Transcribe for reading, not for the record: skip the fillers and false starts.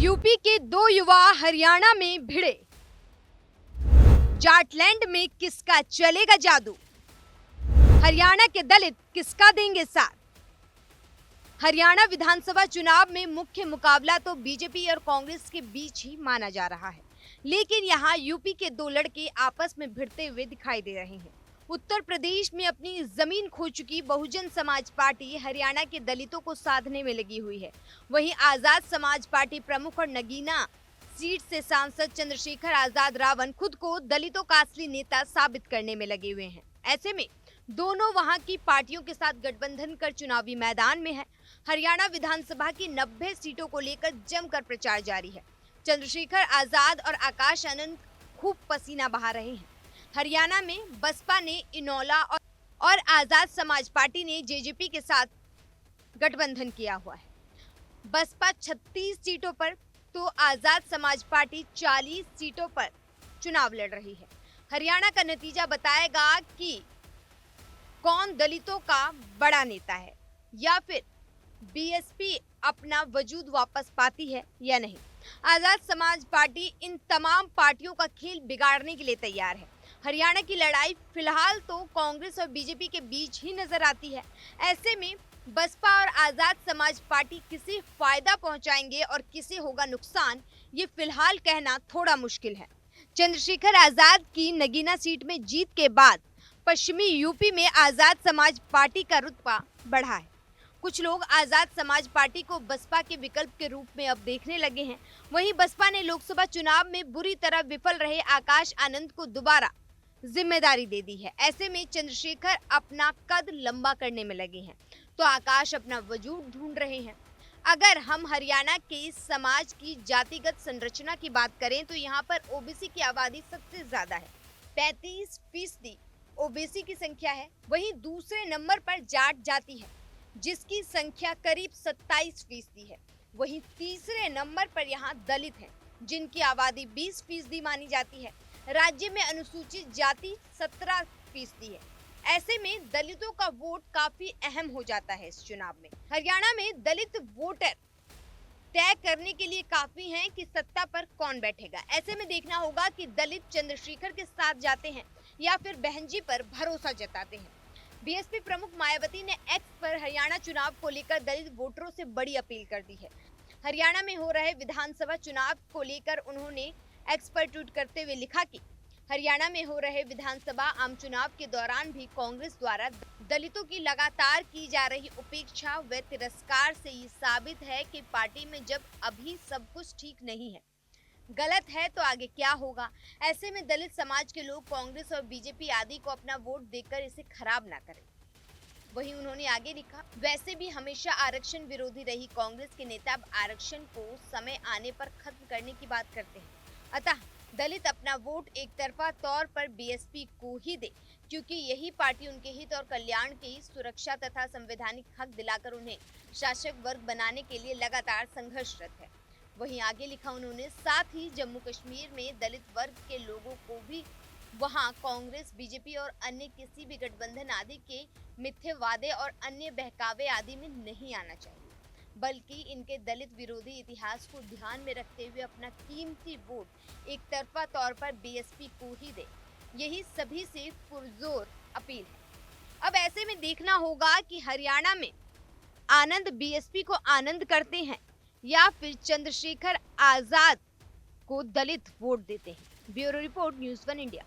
UP के दो युवा हरियाणा में भिड़े। जाटलैंड में किसका चलेगा जादू? हरियाणा के दलित किसका देंगे साथ? हरियाणा विधानसभा चुनाव में मुख्य मुकाबला तो बीजेपी और कांग्रेस के बीच ही माना जा रहा है, लेकिन यहाँ यूपी के दो लड़के आपस में भिड़ते हुए दिखाई दे रहे हैं। उत्तर प्रदेश में अपनी जमीन खो चुकी बहुजन समाज पार्टी हरियाणा के दलितों को साधने में लगी हुई है। वहीं आजाद समाज पार्टी प्रमुख और नगीना सीट से सांसद चंद्रशेखर आजाद रावण खुद को दलितों का असली नेता साबित करने में लगे हुए हैं। ऐसे में दोनों वहां की पार्टियों के साथ गठबंधन कर चुनावी मैदान में है। हरियाणा विधानसभा की 90 सीटों को लेकर जमकर प्रचार जारी है। चंद्रशेखर आजाद और आकाश आनंद खूब पसीना बहा रहे हैं। हरियाणा में बसपा ने इनौला और आजाद समाज पार्टी ने जेजेपी के साथ गठबंधन किया हुआ है। बसपा 36 सीटों पर तो आजाद समाज पार्टी 40 सीटों पर चुनाव लड़ रही है। हरियाणा का नतीजा बताएगा कि कौन दलितों का बड़ा नेता है या फिर बीएसपी अपना वजूद वापस पाती है या नहीं। आजाद समाज पार्टी इन तमाम पार्टियों का खेल बिगाड़ने के लिए तैयार है। हरियाणा की लड़ाई फिलहाल तो कांग्रेस और बीजेपी के बीच ही नजर आती है। ऐसे में बसपा और आजाद समाज पार्टी किसे फायदा पहुंचाएंगे और किसे होगा नुकसान, ये फिलहाल कहना थोड़ा मुश्किल है। चंद्रशेखर आजाद की नगीना सीट में जीत के बाद पश्चिमी यूपी में आजाद समाज पार्टी का रुतबा बढ़ा है। कुछ लोग आजाद समाज पार्टी को बसपा के विकल्प के रूप में अब देखने लगे हैं। वहीं बसपा ने लोकसभा चुनाव में बुरी तरह विफल रहे आकाश आनंद को दोबारा जिम्मेदारी दे दी है। ऐसे में चंद्रशेखर अपना कद लंबा करने में लगे हैं तो आकाश अपना वजूद ढूंढ रहे हैं। अगर हम हरियाणा के समाज की जातिगत संरचना की बात करें तो यहाँ पर ओबीसी की आबादी सबसे ज्यादा है। 35% ओबीसी की संख्या है। वहीं दूसरे नंबर पर जाट जाति है जिसकी संख्या करीब 27% है। वहीं तीसरे नंबर पर यहाँ दलित हैं जिनकी आबादी 20% मानी जाती है। राज्य में अनुसूचित जाति 17% है। ऐसे में दलितों का वोट काफी अहम हो जाता है इस चुनाव में। हरियाणा में दलित वोटर तय करने के लिए काफी हैं कि सत्ता पर कौन बैठेगा। ऐसे में देखना होगा कि दलित चंद्रशेखर के साथ जाते हैं या फिर बहन जी पर भरोसा जताते हैं। बीएसपी प्रमुख मायावती ने एक्स पर हरियाणा चुनाव को लेकर दलित वोटरों से बड़ी अपील कर दी है। हरियाणा में हो रहे विधानसभा चुनाव को लेकर उन्होंने एक्स पर ट्वीट करते हुए लिखा कि हरियाणा में हो रहे विधानसभा आम चुनाव के दौरान भी कांग्रेस द्वारा दलितों की लगातार की जा रही उपेक्षा व तिरस्कार से ये साबित है कि पार्टी में जब अभी सब कुछ ठीक नहीं है, गलत है तो आगे क्या होगा। ऐसे में दलित समाज के लोग कांग्रेस और बीजेपी आदि को अपना वोट देकर इसे खराब ना करें। वहीं उन्होंने आगे लिखा, वैसे भी हमेशा आरक्षण विरोधी रही कांग्रेस के नेता अब आरक्षण को समय आने पर खत्म करने की बात करते हैं। अतः दलित अपना वोट एक तरफा तौर पर बीएसपी को ही दे, क्योंकि यही पार्टी उनके हित और कल्याण की सुरक्षा तथा संवैधानिक हक दिलाकर उन्हें शासक वर्ग बनाने के लिए लगातार संघर्षरत है। वहीं आगे लिखा उन्होंने, साथ ही जम्मू कश्मीर में दलित वर्ग के लोगों को भी वहां कांग्रेस, बीजेपी और अन्य किसी भी गठबंधन आदि के मिथ्या वादे और अन्य बहकावे आदि में नहीं आना चाहिए, बल्कि इनके दलित विरोधी इतिहास को ध्यान में रखते हुए अपना कीमती वोट एक तरफा तौर पर बीएसपी को ही दे। यही सभी से पुरजोर अपील है। अब ऐसे में देखना होगा कि हरियाणा में आनंद बीएसपी को आनंद करते हैं या फिर चंद्रशेखर आजाद को दलित वोट देते हैं। Bureau report, news 1 India.